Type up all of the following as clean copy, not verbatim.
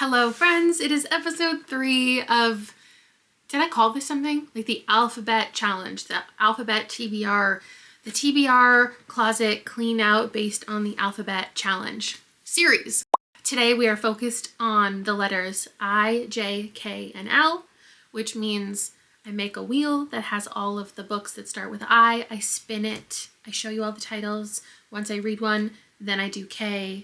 Hello friends, it is episode 3 of, did I call this something? Like the alphabet challenge, the alphabet TBR, the TBR Closet clean out based on the alphabet challenge series. Today we are focused on the letters I, J, K, and L, which means I make a wheel that has all of the books that start with I spin it, I show you all the titles. Once I read one, then I do J,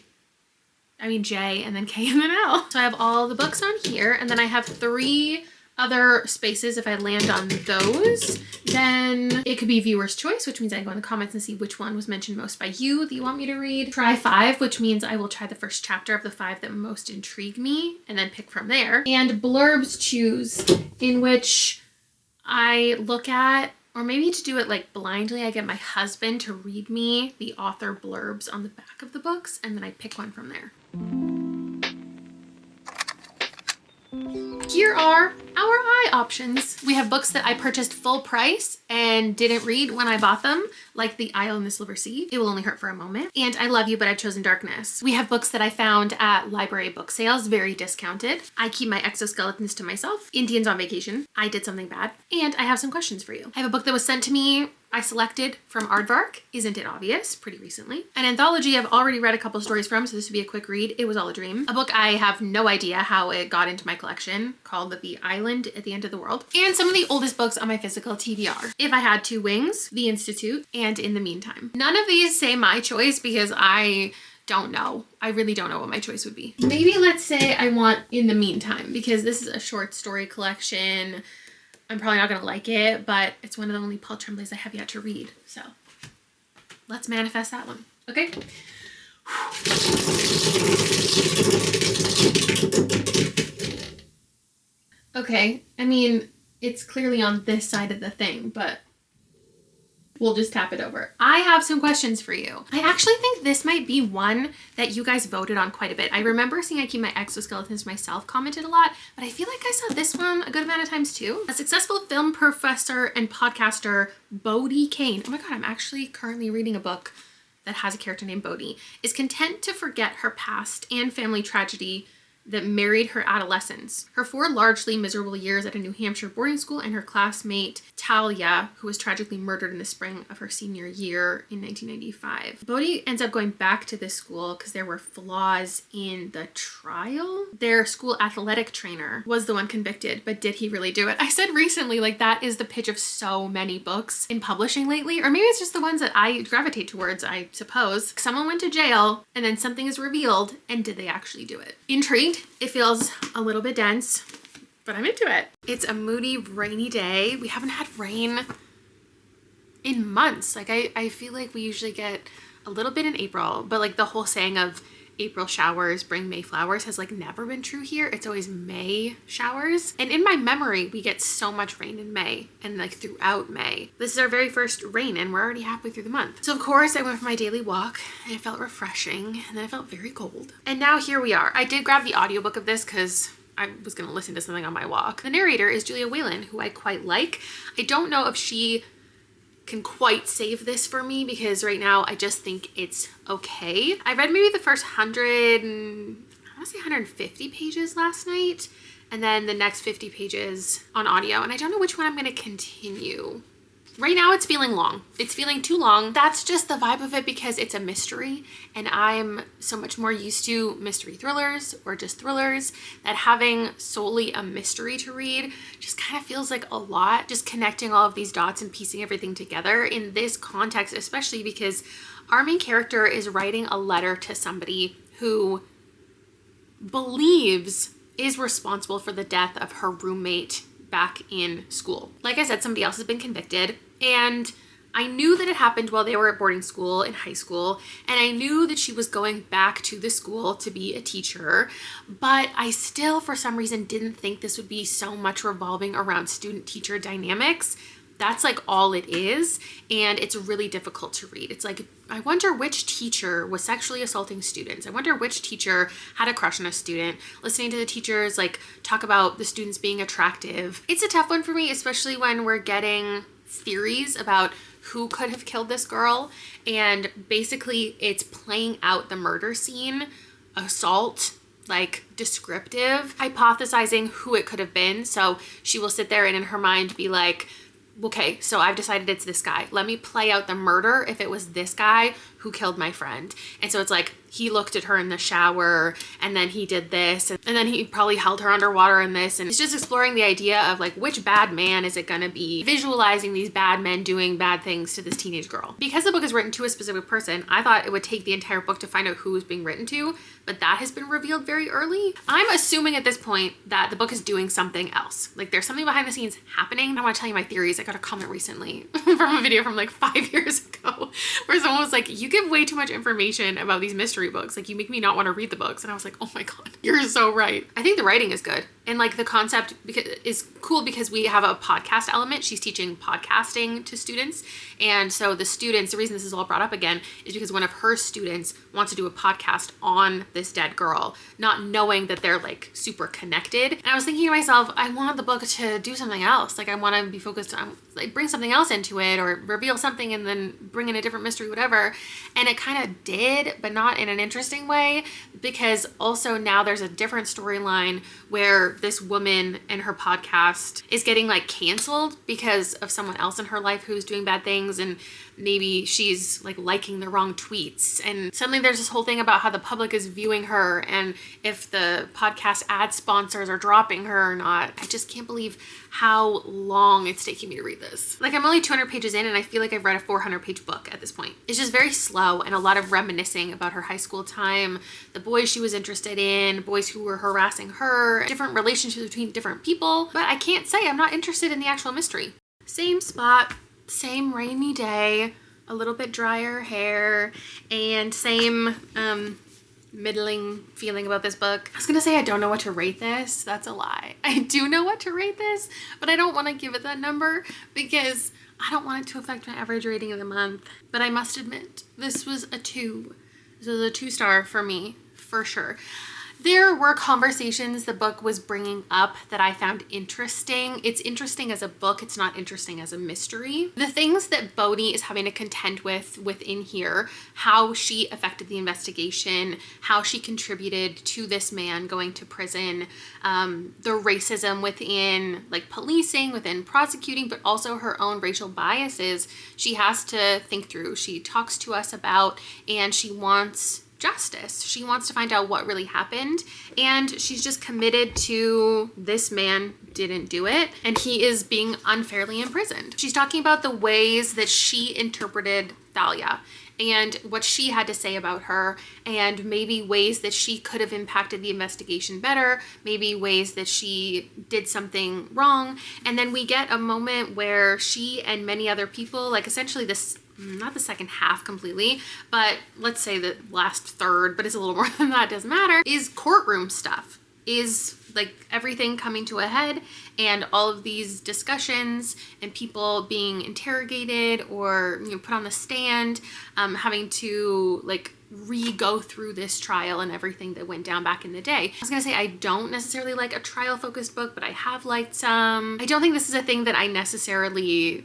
and then K, and then L. So I have all the books on here, and then I have 3 other spaces. If I land on those, then it could be viewer's choice, which means I can go in the comments and see which one was mentioned most by you that you want me to read. Try 5, which means I will try the first chapter of the 5 that most intrigue me and then pick from there. And blurbs choose, in which I look at, or maybe to do it like blindly, I get my husband to read me the author blurbs on the back of the books, and then I pick one from there. Here are our I options. We have books that I purchased full price and didn't read when I bought them, like The Isle in the Silver Sea. It Will Only Hurt for a Moment. And I Love You, But I've Chosen Darkness. We have books that I found at library book sales, very discounted. I Keep My Exoskeletons to Myself. Indians on Vacation. I Did Something Bad. And I have some questions for you. I have a book that was sent to me I selected from Aardvark, Isn't It Obvious, pretty recently. An anthology I've already read a couple stories from, so this would be a quick read. It Was All a Dream. A book I have no idea how it got into my collection, called The Island at the End of the World. And some of the oldest books on my physical TBR. If I Had Two Wings, The Institute, and In the Meantime. None of these say my choice because I don't know. I really don't know what my choice would be. Maybe let's say I want In the Meantime, because this is a short story collection. I'm probably not gonna like it, but it's one of the only Paul Tremblays I have yet to read. So let's manifest that one, okay? Okay, I mean, it's clearly on this side of the thing, but we'll just tap it over. I have some questions for you. I actually think this might be one that you guys voted on quite a bit. I remember seeing I Keep My Exoskeletons to Myself commented a lot, but I feel like I saw this one a good amount of times too. A successful film professor and podcaster, Bodie Kane. Oh my God, I'm actually currently reading a book that has a character named Bodie, is content to forget her past and family tragedy that married her adolescence, her 4 largely miserable years at a New Hampshire boarding school, and her classmate Talia, who was tragically murdered in the spring of her senior year in 1995. Bodhi ends up going back to this school because there were flaws in the trial. Their school athletic trainer was the one convicted, but did he really do it? I said recently, like, that is the pitch of so many books in publishing lately, or maybe it's just the ones that I gravitate towards, I suppose. Someone went to jail and then something is revealed, and did they actually do it? Intrigued. It feels a little bit dense, but I'm into it. It's a moody, rainy day. We haven't had rain in months. Like, I feel like we usually get a little bit in April, but like the whole saying of April showers bring May flowers has like never been true here. It's always May showers. And in my memory, we get so much rain in May and like throughout May. This is our very first rain and we're already halfway through the month. So of course I went for my daily walk and it felt refreshing and then it felt very cold. And now here we are. I did grab the audiobook of this because I was going to listen to something on my walk. The narrator is Julia Whelan, who I quite like. I don't know if she can quite save this for me because right now I just think it's okay. I read maybe the first 150 pages last night, and then the next 50 pages on audio, and I don't know which one I'm going to continue. Right now it's feeling long. It's feeling too long. That's just the vibe of it because it's a mystery and I'm so much more used to mystery thrillers or just thrillers that having solely a mystery to read just kind of feels like a lot. Just connecting all of these dots and piecing everything together in this context, especially because our main character is writing a letter to somebody who believes is responsible for the death of her roommate back in school. Like I said, somebody else has been convicted, and I knew that it happened while they were at boarding school in high school, and I knew that she was going back to the school to be a teacher, but I still, for some reason, didn't think this would be so much revolving around student-teacher dynamics. That's like all it is, and it's really difficult to read. It's like, I wonder which teacher was sexually assaulting students. I wonder which teacher had a crush on a student. Listening to the teachers like talk about the students being attractive. It's a tough one for me, especially when we're getting theories about who could have killed this girl, and basically it's playing out the murder scene, assault, like descriptive, hypothesizing who it could have been. So she will sit there and in her mind be like, okay, so I've decided it's this guy. Let me play out the murder if it was this guy who killed my friend. And so it's like, he looked at her in the shower and then he did this and then he probably held her underwater in this. And it's just exploring the idea of like, which bad man is it gonna be? Visualizing these bad men doing bad things to this teenage girl. Because the book is written to a specific person, I thought it would take the entire book to find out who was being written to, but that has been revealed very early. I'm assuming at this point that the book is doing something else. Like there's something behind the scenes happening. I wanna tell you my theories. I got a comment recently from a video from like 5 years ago where someone was like, you give way too much information about these mystery books. Like you make me not want to read the books. And I was like, oh my God, you're so right. I think the writing is good. And like the concept is cool because we have a podcast element. She's teaching podcasting to students. And so the students, the reason this is all brought up again is because one of her students wants to do a podcast on this dead girl, not knowing that they're like super connected. And I was thinking to myself, I want the book to do something else. Like I want to be focused on like bring something else into it or reveal something and then bring in a different mystery, whatever. And it kind of did, but not in an interesting way, because also now there's a different storyline where this woman and her podcast is getting like canceled because of someone else in her life who's doing bad things, and maybe she's like liking the wrong tweets, and suddenly there's this whole thing about how the public is viewing her and if the podcast ad sponsors are dropping her or not. I just can't believe how long it's taking me to read this. Like I'm only 200 pages in and I feel like I've read a 400-page book at this point. It's just very slow and a lot of reminiscing about her high school time, the boys she was interested in, boys who were harassing her, different relationships between different people. But I can't say I'm not interested in the actual mystery. Same spot, same rainy day, a little bit drier hair, and same middling feeling about this book. I was gonna say I don't know what to rate this. That's a lie. I do know what to rate this, but I don't want to give it that number because I don't want it to affect my average rating of the month. But I must admit, this was a 2. This was a 2-star for me, for sure. There were conversations the book was bringing up that I found interesting. It's interesting as a book. It's not interesting as a mystery. The things that Bodhi is having to contend with within here, how she affected the investigation, how she contributed to this man going to prison, the racism within like policing, within prosecuting, but also her own racial biases she has to think through. She talks to us about, and she wants justice. She wants to find out what really happened, and she's just committed to this man didn't do it and he is being unfairly imprisoned. She's talking about the ways that she interpreted Thalia and what she had to say about her, and maybe ways that she could have impacted the investigation better, maybe ways that she did something wrong. And then we get a moment where she and many other people, like essentially this, not the second half completely, but let's say the last third, but it's a little more than that, doesn't matter, is courtroom stuff, is like everything coming to a head and all of these discussions and people being interrogated or, you know, put on the stand, having to like re-go through this trial and everything that went down back in the day. I was gonna say I don't necessarily like a trial focused book, but I have liked some. I don't think this is a thing that I necessarily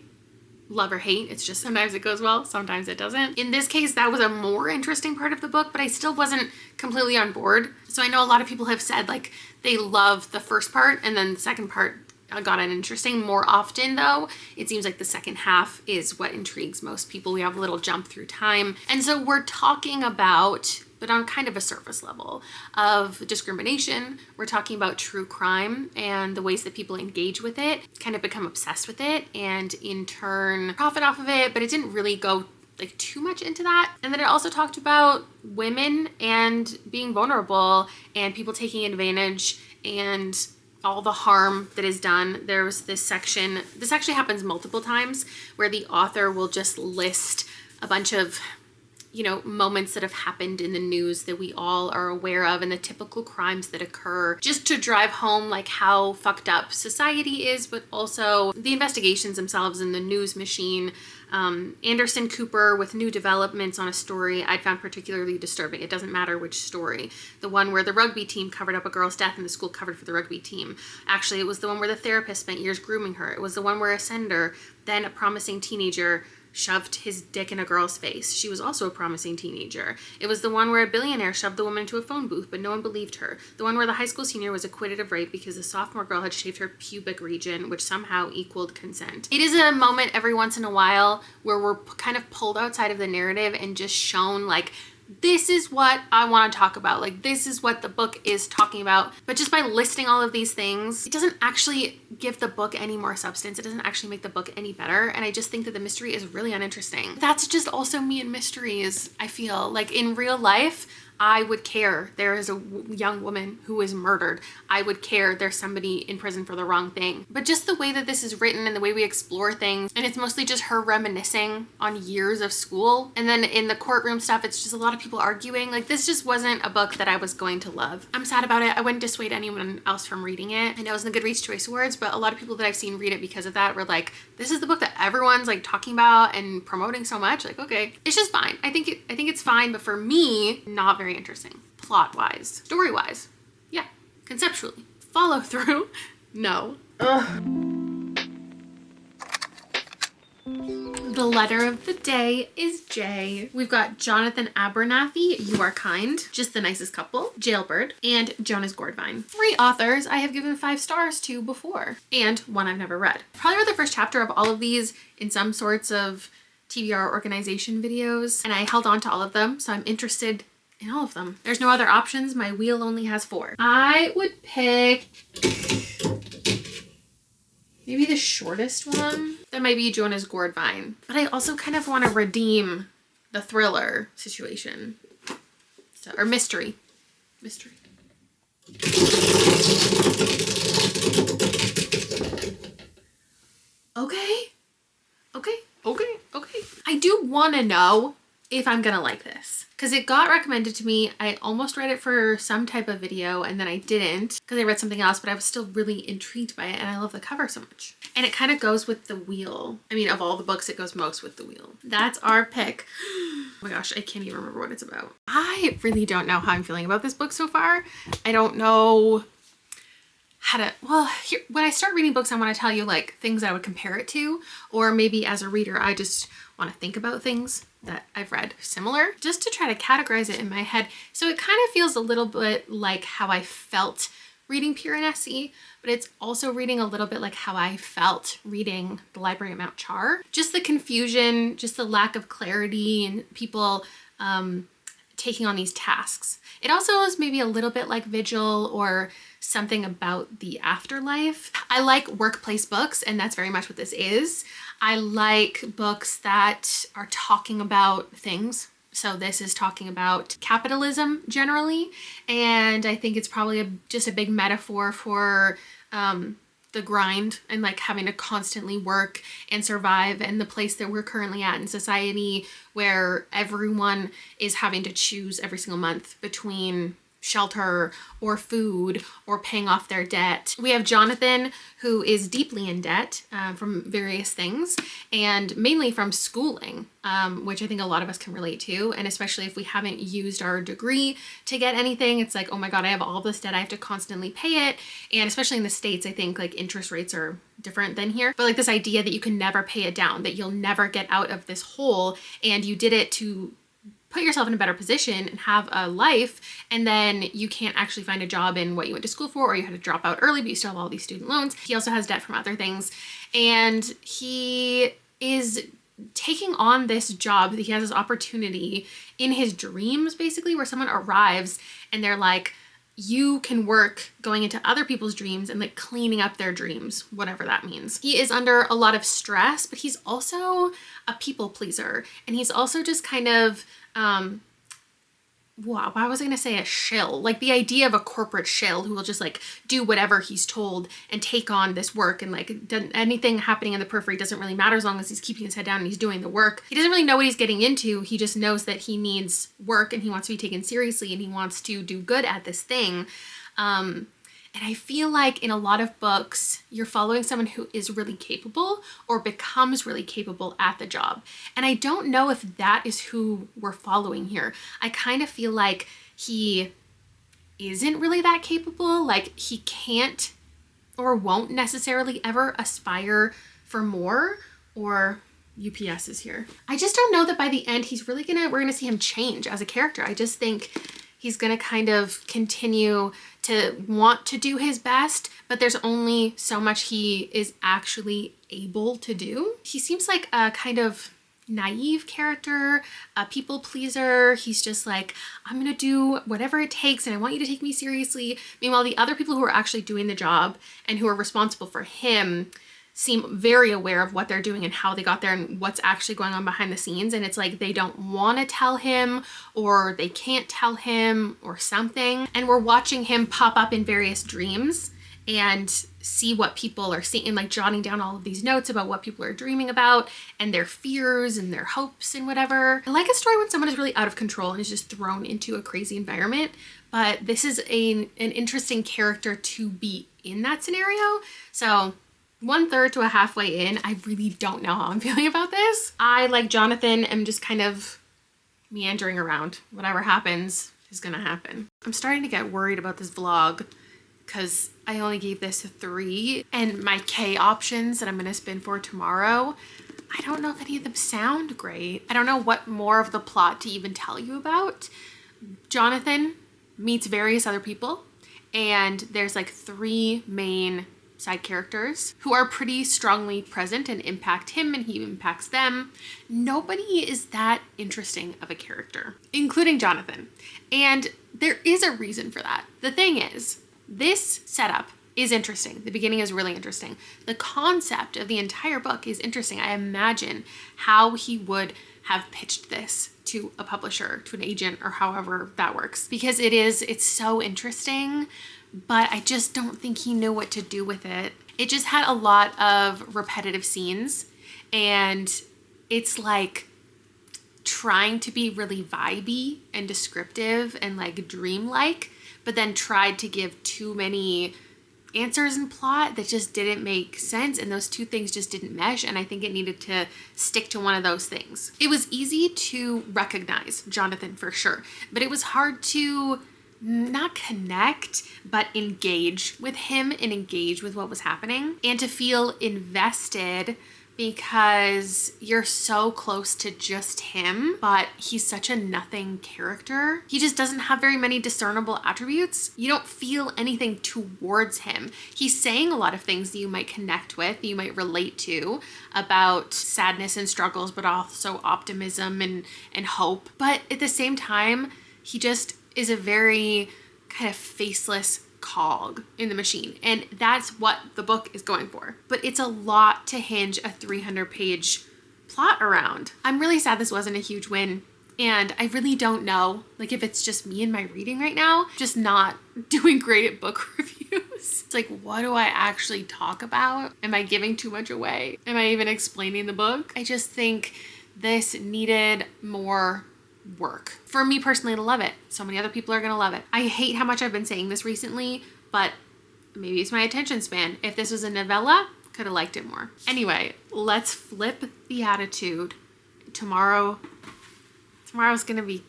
love or hate. It's just sometimes it goes well, sometimes it doesn't. In this case, that was a more interesting part of the book, but I still wasn't completely on board. So I know a lot of people have said like they love the first part and then the second part got uninteresting. More often though, it seems like the second half is what intrigues most people. We have a little jump through time. And so we're talking about, but on kind of a surface level, of discrimination. We're talking about true crime and the ways that people engage with it, kind of become obsessed with it, and in turn profit off of it, but it didn't really go like too much into that. And then it also talked about women and being vulnerable and people taking advantage and all the harm that is done. There was this section, this actually happens multiple times, where the author will just list a bunch of, you know, moments that have happened in the news that we all are aware of and the typical crimes that occur, just to drive home like how fucked up society is, but also the investigations themselves and the news machine. Anderson Cooper with new developments on a story I'd found particularly disturbing. It doesn't matter which story. The one where the rugby team covered up a girl's death and the school covered for the rugby team. Actually, it was the one where the therapist spent years grooming her. It was the one where a senator, then a promising teenager, shoved his dick in a girl's face. She was also a promising teenager. It was the one where a billionaire shoved the woman into a phone booth, but no one believed her. The one where the high school senior was acquitted of rape because the sophomore girl had shaved her pubic region, which somehow equaled consent. It is a moment every once in a while where we're kind of pulled outside of the narrative and just shown like, this is what I want to talk about. Like, this is what the book is talking about. But just by listing all of these things, it doesn't actually give the book any more substance. It doesn't actually make the book any better. And I just think that the mystery is really uninteresting. That's just also me and mysteries, I feel. Like, in real life, I would care there is a young woman who is murdered. I would care there's somebody in prison for the wrong thing. But just the way that this is written and the way we explore things, and it's mostly just her reminiscing on years of school. And then in the courtroom stuff, it's just a lot of people arguing. Like, this just wasn't a book that I was going to love. I'm sad about it. I wouldn't dissuade anyone else from reading it. I know it's in the Goodreads Choice Awards, but a lot of people that I've seen read it because of that were like, this is the book that everyone's like talking about and promoting so much. Like, okay, it's just fine. I think it's fine, but for me, not very interesting. Plot-wise. Story-wise. Yeah. Conceptually. Follow through. No. Ugh. The letter of the day is J. We've got Jonathan Abernathy, You Are Kind, Just the Nicest Couple, Jailbird, and Jonas Gordvine. 3 authors I have given 5 stars to before, and one I've never read. Probably read the first chapter of all of these in some sorts of TBR organization videos, and I held on to all of them, so I'm interested in all of them. There's no other options. My wheel only has 4. I would pick maybe the shortest one. That might be Jonas Gordvine. But I also kind of want to redeem the thriller situation. So, or mystery. Mystery. Okay. I do want to know if I'm gonna like this, because it got recommended to me. I almost read it for some type of video and then I didn't because I read something else, but I was still really intrigued by it and I love the cover so much. And it kind of goes with the wheel. I mean, of all the books, it goes most with the wheel. That's our pick. Oh my gosh, I can't even remember what it's about. I really don't know how I'm feeling about this book so far. I don't know how to, well, here, when I start reading books, I want to tell you like things I would compare it to, or maybe as a reader, I just want to think about things that I've read similar, just to try to categorize it in my head. So it kind of feels a little bit like how I felt reading Piranesi, but it's also reading a little bit like how I felt reading The Library at Mount Char. Just the confusion, just the lack of clarity, and people taking on these tasks. It also is maybe a little bit like Vigil or something about the afterlife. I like workplace books, and that's very much what this is. I like books that are talking about things. So this is talking about capitalism generally, and I think it's probably just a big metaphor for the grind and like having to constantly work and survive, and the place that we're currently at in society where everyone is having to choose every single month between shelter or food or paying off their debt. We have Jonathan, who is deeply in debt from various things, and mainly from schooling, which I think a lot of us can relate to. And especially if we haven't used our degree to get anything, it's like, oh my God, I have all this debt, I have to constantly pay it. And especially in the States, I think like interest rates are different than here. But like this idea that you can never pay it down, that you'll never get out of this hole, and you did it to put yourself in a better position and have a life, and then you can't actually find a job in what you went to school for, or you had to drop out early, but you still have all these student loans. He also has debt from other things, and he is taking on this job. He has this opportunity in his dreams, basically, where someone arrives and they're like, you can work going into other people's dreams and like cleaning up their dreams, whatever that means. He is under a lot of stress, but he's also a people pleaser. And he's also just kind of, wow, why was I gonna say a shill? Like the idea of a corporate shill who will just like do whatever he's told and take on this work, and like anything happening in the periphery doesn't really matter as long as he's keeping his head down and he's doing the work. He doesn't really know what he's getting into. He just knows that he needs work and he wants to be taken seriously and he wants to do good at this thing. And I feel like in a lot of books, you're following someone who is really capable or becomes really capable at the job. And I don't know if that is who we're following here. I kind of feel like he isn't really that capable. Like he can't or won't necessarily ever aspire for more or UPS is here. I just don't know that by the end we're gonna see him change as a character. I just think he's gonna kind of continue to want to do his best, but there's only so much he is actually able to do. He seems like a kind of naive character, a people pleaser. He's just like, I'm gonna do whatever it takes and I want you to take me seriously. Meanwhile, the other people who are actually doing the job and who are responsible for him seem very aware of what they're doing and how they got there and what's actually going on behind the scenes. And it's like they don't want to tell him, or they can't tell him, or something. And we're watching him pop up in various dreams and see what people are seeing, and like jotting down all of these notes about what people are dreaming about and their fears and their hopes and whatever. I like a story when someone is really out of control and is just thrown into a crazy environment, but this is an interesting character to be in that scenario. So 1/3 to a halfway in, I really don't know how I'm feeling about this. I, like Jonathan, am just kind of meandering around. Whatever happens is gonna happen. I'm starting to get worried about this vlog because I only gave this a 3, and my K options that I'm gonna spin for tomorrow, I don't know if any of them sound great. I don't know what more of the plot to even tell you about. Jonathan meets various other people, and there's like 3 main side characters who are pretty strongly present and impact him, and he impacts them. Nobody is that interesting of a character, including Jonathan. And there is a reason for that. The thing is, this setup is interesting. The beginning is really interesting. The concept of the entire book is interesting. I imagine how he would have pitched this to a publisher, to an agent, or however that works, because it's so interesting, but I just don't think he knew what to do with it. It just had a lot of repetitive scenes, and it's like trying to be really vibey and descriptive and like dreamlike, but then tried to give too many answers and plot that just didn't make sense, and those two things just didn't mesh, and I think it needed to stick to one of those things. It was easy to recognize Jonathan for sure, but it was hard to not connect, but engage with him and engage with what was happening and to feel invested, because you're so close to just him, but he's such a nothing character. He just doesn't have very many discernible attributes. You don't feel anything towards him. He's saying a lot of things that you might connect with, that you might relate to, about sadness and struggles, but also optimism and hope. But at the same time, he just is a very kind of faceless cog in the machine, and that's what the book is going for. But it's a lot to hinge a 300-page plot around. I'm really sad this wasn't a huge win, and I really don't know, like, if it's just me and my reading right now, just not doing great at book reviews. It's like, what do I actually talk about? Am I giving too much away? Am I even explaining the book? I just think this needed more work for me personally to love it. So many other people are gonna love it. I hate how much I've been saying this recently, but maybe it's my attention span. If this was a novella, could have liked it more. Anyway, let's flip the attitude. Tomorrow's gonna be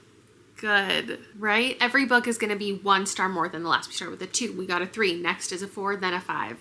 good, right? Every book is gonna be 1 star more than the last. We started with a 2, we got a 3, next is a 4, then a 5.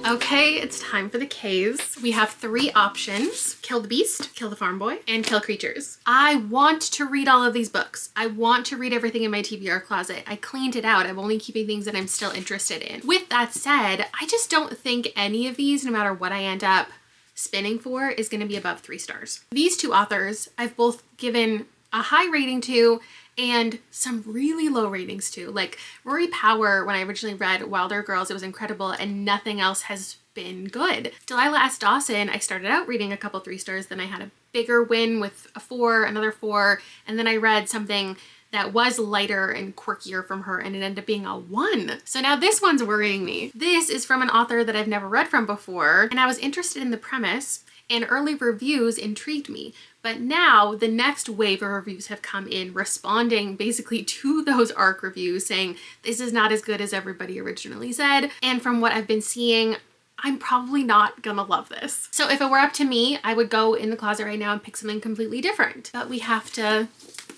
Okay, it's time for the Ks. We have 3 options: kill the beast, kill the farm boy, and kill creatures. I want to read all of these books. I want to read everything in my TBR closet. I cleaned it out. I'm only keeping things that I'm still interested in. With that said, I just don't think any of these, no matter what I end up spinning for, is going to be above 3 stars. These 2 authors I've both given a high rating to and some really low ratings too. Like Rory Power, when I originally read Wilder Girls, it was incredible, and nothing else has been good. Delilah S. Dawson, I started out reading a couple 3 stars, then I had a bigger win with a 4, another 4, and then I read something that was lighter and quirkier from her, and it ended up being a 1. So now this one's worrying me. This is from an author that I've never read from before, and I was interested in the premise, and early reviews intrigued me. But now the next wave of reviews have come in responding basically to those ARC reviews, saying this is not as good as everybody originally said. And from what I've been seeing, I'm probably not gonna love this. So if it were up to me, I would go in the closet right now and pick something completely different. But we have to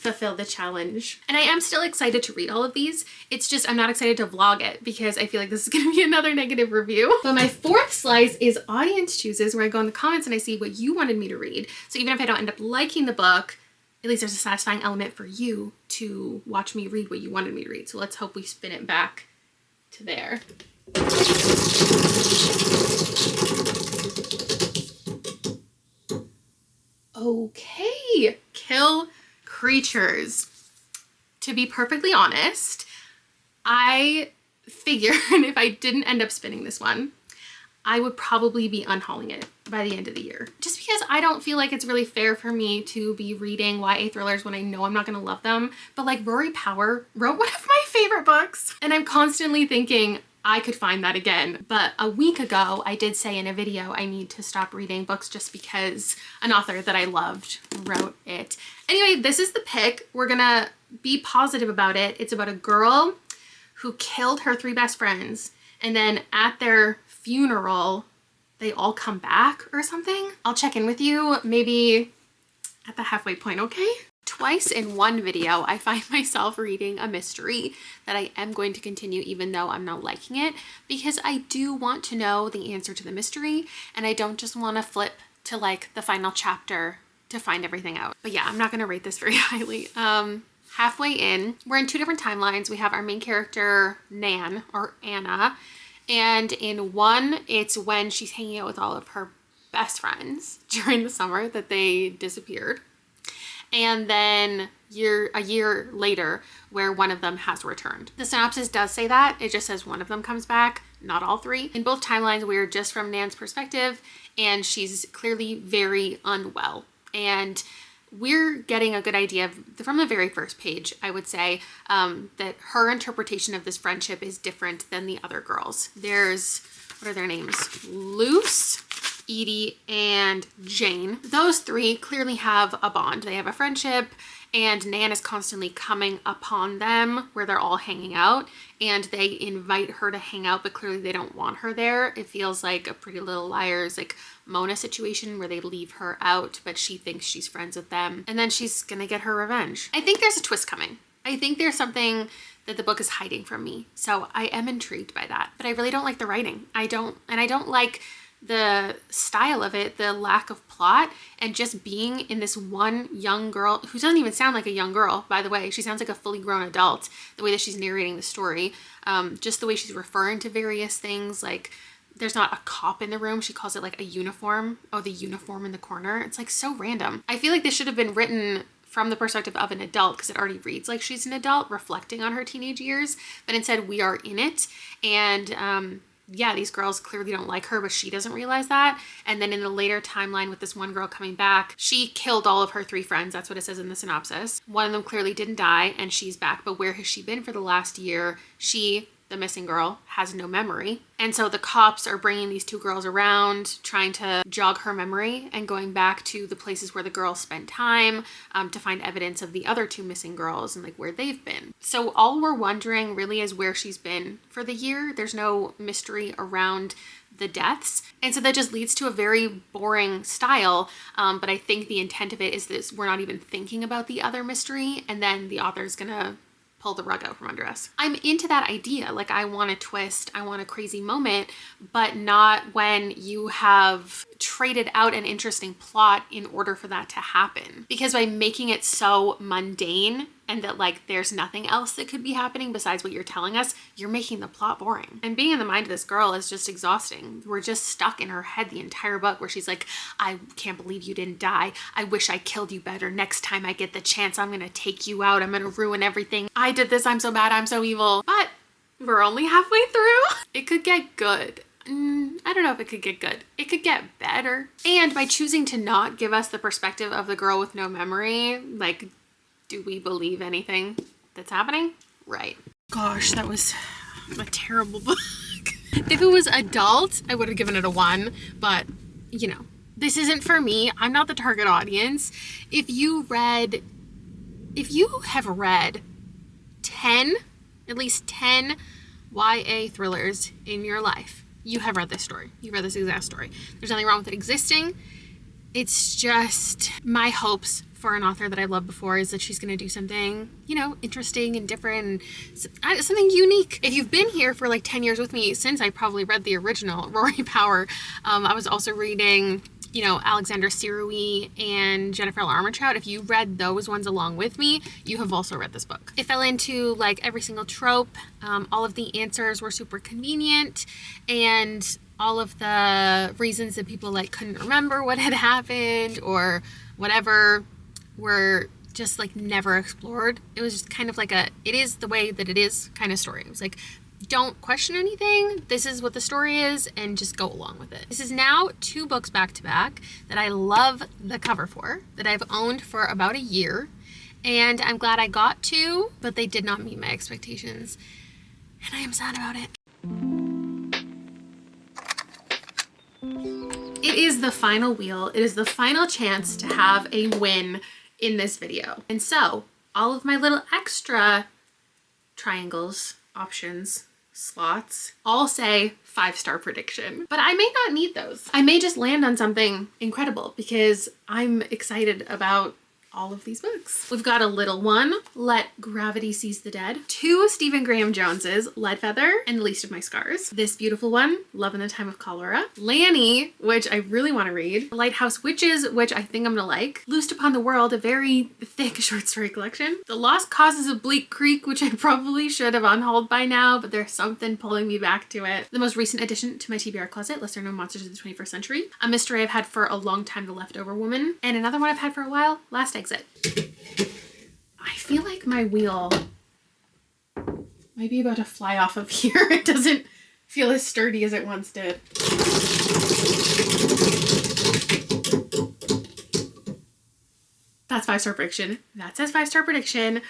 fulfill the challenge. And I am still excited to read all of these. It's just I'm not excited to vlog it because I feel like this is going to be another negative review. But my fourth slice is audience chooses, where I go in the comments and I see what you wanted me to read. So even if I don't end up liking the book, at least there's a satisfying element for you to watch me read what you wanted me to read. So let's hope we spin it back to there. Okay, Kill Creatures. To be perfectly honest, I figured if I didn't end up spinning this one, I would probably be unhauling it by the end of the year. Just because I don't feel like it's really fair for me to be reading YA thrillers when I know I'm not gonna love them. But like Rory Power wrote one of my favorite books, and I'm constantly thinking I could find that again. But a week ago, I did say in a video I need to stop reading books just because an author that I loved wrote it. Anyway, this is the pick. We're gonna be positive about it. It's about a girl who killed her 3 best friends, and then at their funeral, they all come back or something. I'll check in with you maybe at the halfway point, okay? Twice in one video, I find myself reading a mystery that I am going to continue even though I'm not liking it, because I do want to know the answer to the mystery and I don't just want to flip to like the final chapter to find everything out. But yeah, I'm not going to rate this very highly. Halfway in, we're in 2 different timelines. We have our main character, Nan, or Anna, and in one, it's when she's hanging out with all of her best friends during the summer that they disappeared. And then a year later, where one of them has returned. The synopsis does say that. It just says one of them comes back, not all 3. In both timelines, we're just from Nan's perspective, and she's clearly very unwell. And we're getting a good idea from the very first page, I would say, that her interpretation of this friendship is different than the other girls. There's, what are their names? Luce, Edie, and Jane. Those 3 clearly have a bond. They have a friendship, and Nan is constantly coming upon them where they're all hanging out, and they invite her to hang out, but clearly they don't want her there. It feels like a Pretty Little Liars, like Mona situation where they leave her out, but she thinks she's friends with them, and then she's gonna get her revenge. I think there's a twist coming. I think there's something that the book is hiding from me, so I am intrigued by that. But I really don't like the writing. I don't like the style of it, the lack of plot, and just being in this one young girl who doesn't even sound like a young girl, by the way. She sounds like a fully grown adult, the way that she's narrating the story, just the way she's referring to various things. Like, there's not a cop in the room. She calls it like a uniform. Oh, the uniform in the corner. It's like so random. I feel like this should have been written from the perspective of an adult, because it already reads like she's an adult reflecting on her teenage years, but instead we are in it. And yeah, these girls clearly don't like her, but she doesn't realize that. And then in the later timeline with this one girl coming back, she killed all of her 3 friends. That's what it says in the synopsis. One of them clearly didn't die, and she's back. But where has she been for the last year? She, the missing girl, has no memory. And so the cops are bringing these 2 girls around, trying to jog her memory and going back to the places where the girls spent time to find evidence of the other 2 missing girls and like where they've been. So all we're wondering really is where she's been for the year. There's no mystery around the deaths. And so that just leads to a very boring style. But I think the intent of it is this: we're not even thinking about the other mystery, and then the author's gonna pull the rug out from under us. I'm into that idea. Like, I want a twist, I want a crazy moment, but not when you have traded out an interesting plot in order for that to happen. Because by making it so mundane and that like there's nothing else that could be happening besides what you're telling us, you're making the plot boring. And being in the mind of this girl is just exhausting. We're just stuck in her head the entire book, where she's like, I can't believe you didn't die. I wish I killed you better. Next time I get the chance, I'm gonna take you out. I'm gonna ruin everything. I did this, I'm so bad, I'm so evil. But we're only halfway through. It could get good. I don't know if it could get good. It could get better. And by choosing to not give us the perspective of the girl with no memory, like, do we believe anything that's happening? Right. Gosh, that was a terrible book. If it was adult, I would have given it a 1, but you know, this isn't for me. I'm not the target audience. If you have read 10, at least 10 YA thrillers in your life, you have read this story. You read this exact story. There's nothing wrong with it existing. It's just my hopes for an author that I've loved before is that she's going to do something, you know, interesting and different and something unique. If you've been here for like 10 years with me since I probably read the original Rory Power, I was also reading, you know, Alexander Sirui and Jennifer L. Armentrout. If you read those ones along with me, you have also read this book. It fell into like every single trope. All of the answers were super convenient, and all of the reasons that people like couldn't remember what had happened or whatever were just like never explored. It was just kind of like it is the way that it is kind of story. It was like, don't question anything. This is what the story is, and just go along with it. This is now 2 books back to back that I love the cover for, that I've owned for about a year, and I'm glad I got to, but they did not meet my expectations, and I am sad about it. It is the final wheel. It is the final chance to have a win in this video. And so all of my little extra triangles, options, slots, all say 5-star prediction, but I may not need those. I may just land on something incredible because I'm excited about all of these books. We've got a little one, Let Gravity Seize the Dead. 2 Stephen Graham Joneses, Leadfeather and The Least of My Scars. This beautiful one, Love in the Time of Cholera. Lanny, which I really want to read. Lighthouse Witches, which I think I'm gonna like. Loosed Upon the World, a very thick short story collection. The Lost Causes of Bleak Creek, which I probably should have unhauled by now, but there's something pulling me back to it. The most recent addition to my TBR Closet, Lesser Known Monsters of the 21st Century. A mystery I've had for a long time, The Leftover Woman. And another one I've had for a while, Last Exit. I feel like my wheel might be about to fly off of here. It doesn't feel as sturdy as it once did. That's 5-star prediction. That says 5-star prediction.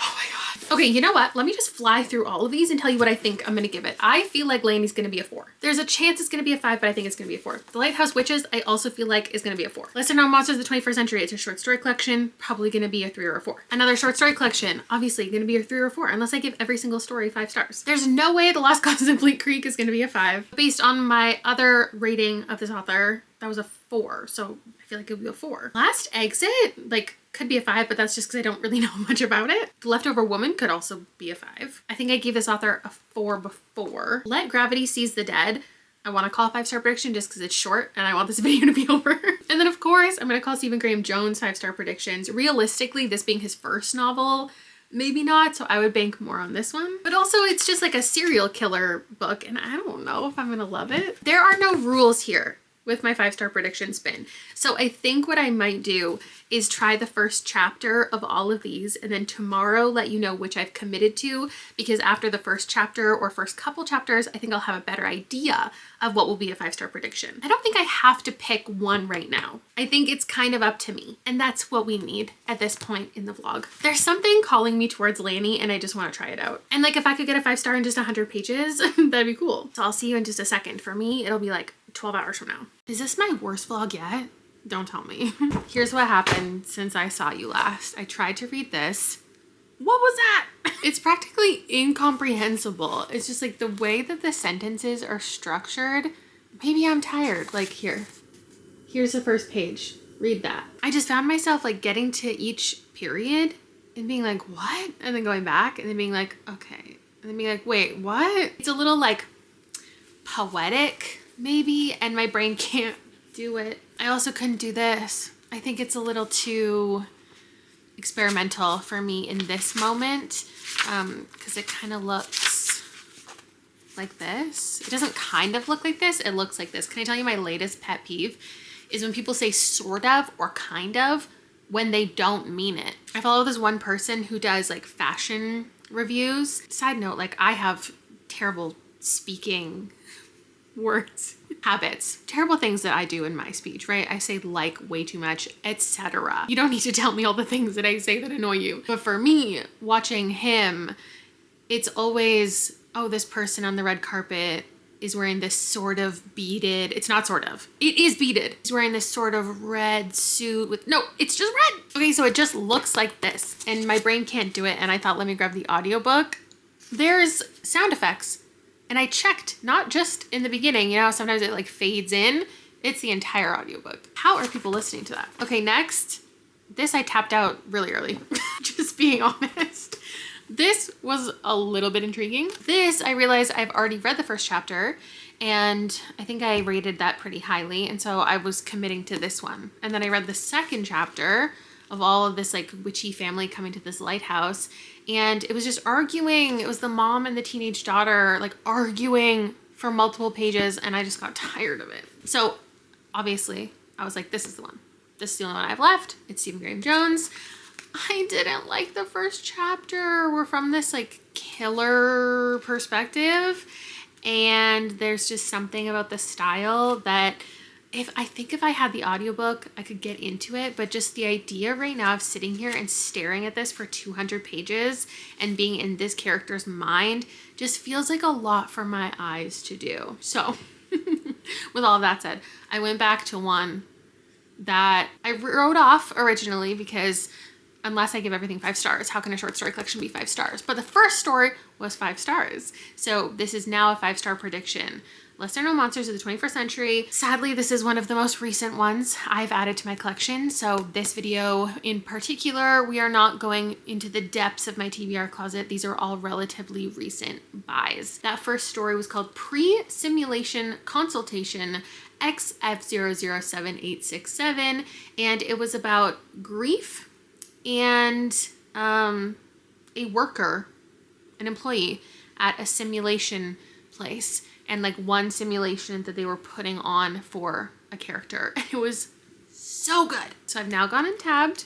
Oh my God. Okay, you know what? Let me just fly through all of these and tell you what I think I'm gonna give it. I feel like Laney's gonna be a 4. There's a chance it's gonna be a 5, but I think it's gonna be a 4. The Lighthouse Witches, I also feel like is gonna be a 4. Lesser Known Monsters of the 21st Century, it's a short story collection, probably gonna be a 3 or a 4. Another short story collection, obviously gonna be a 3 or a 4, unless I give every single story 5 stars. There's no way The Lost Causes of Bleak Creek is gonna be a 5. Based on my other rating of this author, that was a 4, so I feel like it would be a 4. Last Exit, like, could be a 5, but that's just because I don't really know much about it. The Leftover Woman could also be a 5. I think I gave this author a 4 before. Let Gravity Seize the Dead, I want to call a 5-star prediction just because it's short and I want this video to be over. And then of course, I'm going to call Stephen Graham Jones 5-star predictions. Realistically, this being his first novel, maybe not, so I would bank more on this one. But also it's just like a serial killer book and I don't know if I'm going to love it. There are no rules here with my 5-star prediction spin. So I think what I might do is try the first chapter of all of these and then tomorrow let you know which I've committed to, because after the first chapter or first couple chapters, I think I'll have a better idea of what will be a 5-star prediction. I don't think I have to pick one right now. I think it's kind of up to me, and that's what we need at this point in the vlog. There's something calling me towards Lanny and I just want to try it out. And like if I could get a 5-star in just 100 pages, that'd be cool. So I'll see you in just a second. For me, it'll be like 12 hours from now. Is this my worst vlog yet? Don't tell me. Here's what happened since I saw you last. I tried to read this. What was that? It's practically incomprehensible. It's just like the way that the sentences are structured. Maybe I'm tired. Like here's the first page. Read that. I just found myself like getting to each period and being like, what? And then going back and then being like, okay. And then being like, wait, what? It's a little like poetic maybe, and my brain can't do it. I also couldn't do this. I think it's a little too experimental for me in this moment because it kind of looks like this. It doesn't kind of look like this. It looks like this. Can I tell you my latest pet peeve is when people say sort of or kind of when they don't mean it. I follow this one person who does like fashion reviews. Side note, like I have terrible speaking words, habits, terrible things that I do in my speech, right? I say like way too much, etc. You don't need to tell me all the things that I say that annoy you. But for me, watching him, it's always, oh, this person on the red carpet is wearing this sort of beaded, it's not sort of, it is beaded. He's wearing this sort of red suit with, no, it's just red. Okay, so it just looks like this and my brain can't do it. And I thought, let me grab the audiobook. There's sound effects. And I checked, not just in the beginning, you know, sometimes it like fades in. It's the entire audiobook. How are people listening to that? Okay, next, This I tapped out really early, just being honest. This was a little bit intriguing. This, I realized I've already read the first chapter, and I think I rated that pretty highly, and so I was committing to this one. And then I read the second chapter of all of this like witchy family coming to this lighthouse, and it was just arguing. It was the mom and the teenage daughter like arguing for multiple pages, and I just got tired of it. So obviously I was like, this is the one. This is the only one I have left. It's Stephen Graham Jones. I didn't like the first chapter. We're from this like killer perspective, and there's just something about the style that if I had the audiobook, I could get into it, but just the idea right now of sitting here and staring at this for 200 pages and being in this character's mind just feels like a lot for my eyes to do. So with all of that said, I went back to one that I wrote off originally because unless I give everything 5 stars, how can a short story collection be 5 stars? But the first story was 5 stars. So this is now a 5-star prediction. Lesser Known Monsters of the 21st Century. Sadly, this is one of the most recent ones I've added to my collection. So this video in particular, we are not going into the depths of my TBR closet. These are all relatively recent buys. That first story was called Pre-Simulation Consultation XF007867, and it was about grief and a worker, an employee at a simulation place, and like one simulation that they were putting on for a character. And it was so good. So I've now gone and tabbed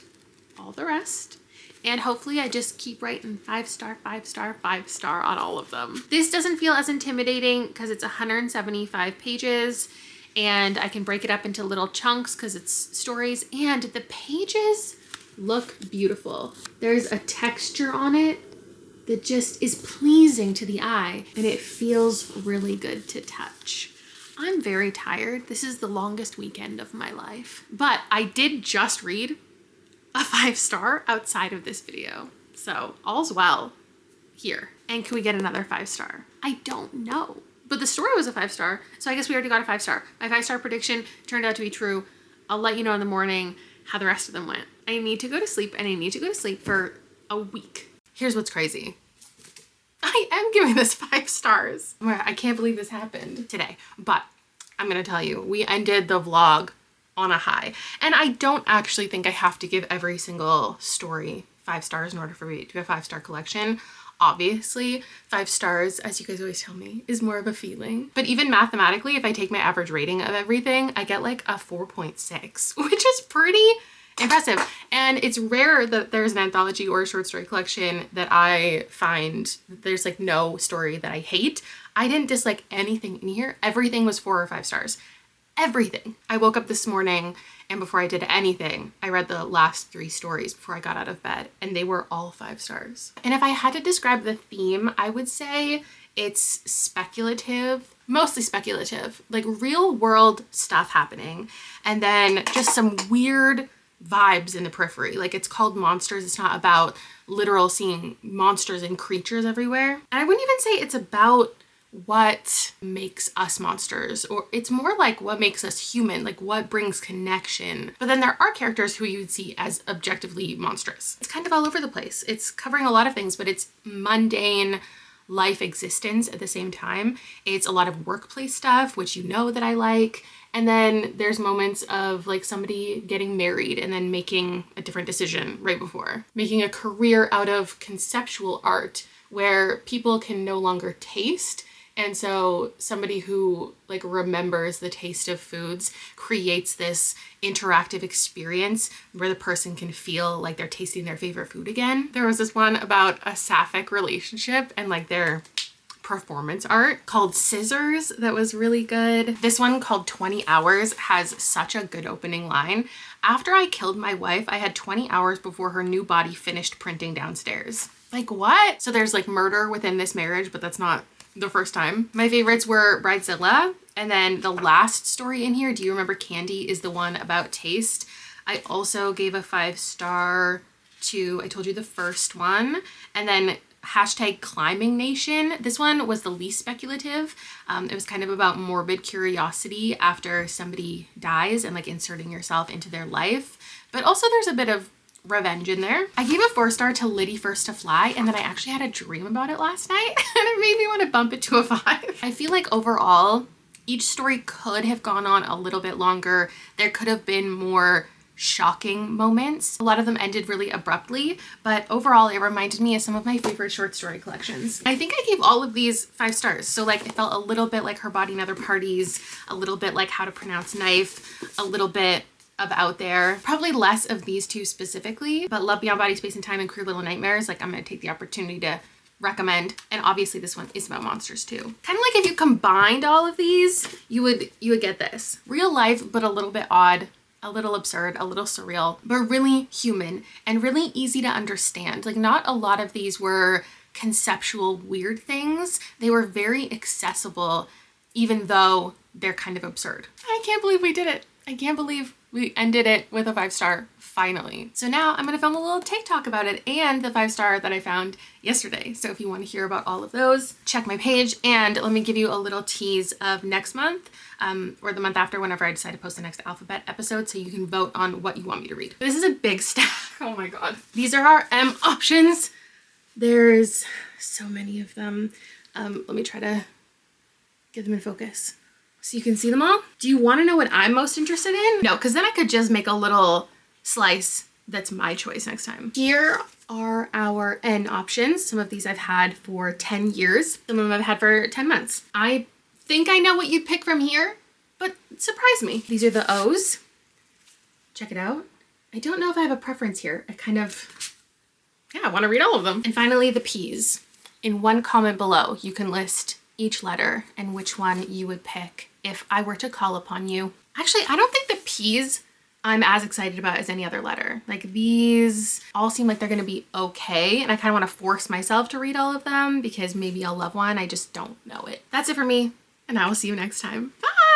all the rest, and hopefully I just keep writing 5-star, 5-star, 5-star on all of them. This doesn't feel as intimidating because it's 175 pages, and I can break it up into little chunks because it's stories, and the pages look beautiful. There's a texture on it that just is pleasing to the eye, and it feels really good to touch. I'm very tired. This is the longest weekend of my life, but I did just read a 5-star outside of this video. So all's well here. And can we get another 5-star? I don't know. But the story was a 5-star, so I guess we already got a 5-star. My 5-star prediction turned out to be true. I'll let you know in the morning how the rest of them went. I need to go to sleep, and I need to go to sleep for a week. Here's what's crazy. I am giving this 5 stars. I can't believe this happened today, but I'm gonna tell you, we ended the vlog on a high. And I don't actually think I have to give every single story 5 stars in order for me to do a 5-star collection. Obviously, 5 stars, as you guys always tell me, is more of a feeling. But even mathematically, if I take my average rating of everything, I get like a 4.6, which is pretty impressive. And it's rare that there's an anthology or a short story collection that I find there's like no story that I hate. I didn't dislike anything in here. Everything was 4 or 5 stars. Everything. I woke up this morning, and before I did anything, I read the last 3 stories before I got out of bed, and they were all 5 stars. And if I had to describe the theme, I would say it's speculative, mostly speculative, like real world stuff happening, and then just some weird vibes in the periphery. Like, it's called Monsters. It's not about literal seeing monsters and creatures everywhere. And I wouldn't even say it's about what makes us monsters, or it's more like what makes us human, like what brings connection. But then there are characters who you would see as objectively monstrous. It's kind of all over the place. It's covering a lot of things, but it's mundane life existence at the same time. It's a lot of workplace stuff, which you know that I like. And then there's moments of like somebody getting married and then making a different decision right before. Making a career out of conceptual art where people can no longer taste. And so somebody who like remembers the taste of foods creates this interactive experience where the person can feel like they're tasting their favorite food again. There was this one about a sapphic relationship and like their performance art called Scissors that was really good. This one called 20 Hours has such a good opening line. After I killed my wife, I had 20 hours before her new body finished printing downstairs. Like, what? So there's like murder within this marriage, but that's not the first time. My favorites were Bridezilla, and then the last story in here, Do You Remember Candy, is the one about taste. I also gave a 5-star to, I told you, the first one, and then hashtag climbing nation. This one was the least speculative. It was kind of about morbid curiosity after somebody dies and like inserting yourself into their life. But also there's a bit of revenge in there. I gave a 4-star to Liddy First to Fly, and then I actually had a dream about it last night and it made me want to bump it to a 5. I feel like overall, each story could have gone on a little bit longer. There could have been more shocking moments. A lot of them ended really abruptly, but overall it reminded me of some of my favorite short story collections. I think I gave all of these 5 stars. So like it felt a little bit like Her Body and Other Parties, a little bit like How to Pronounce Knife, a little bit of Out There, probably less of these two specifically, but Love Beyond Body, Space and Time and Cruel Little Nightmares, like I'm gonna take the opportunity to recommend. And obviously this one is about monsters too. Kind of like if you combined all of these, you would get this. Real life, but a little bit odd, a little absurd, a little surreal, but really human and really easy to understand. Like not a lot of these were conceptual weird things. They were very accessible, even though they're kind of absurd. I can't believe we did it. I can't believe we ended it with a 5-star finally. So now I'm gonna film a little TikTok about it and the 5-star that I found yesterday. So if you want to hear about all of those, check my page, and let me give you a little tease of next month or the month after, whenever I decide to post the next alphabet episode, so you can vote on what you want me to read. This is a big stack. Oh my God. These are our M options. There's so many of them. Let me try to get them in focus so you can see them all. Do you want to know what I'm most interested in? No, because then I could just make a little slice that's my choice next time. Here are our N options. Some of these I've had for 10 years. Some of them I've had for 10 months. I think I know what you'd pick from here, but surprise me. These are the O's. Check it out. I don't know if I have a preference here. I want to read all of them. And finally, the P's. In one comment below, you can list each letter and which one you would pick if I were to call upon you. Actually, I don't think the P's I'm as excited about as any other letter. Like these all seem like they're gonna be okay, and I kind of want to force myself to read all of them because maybe I'll love one. I just don't know it. That's it for me, and I will see you next time. Bye!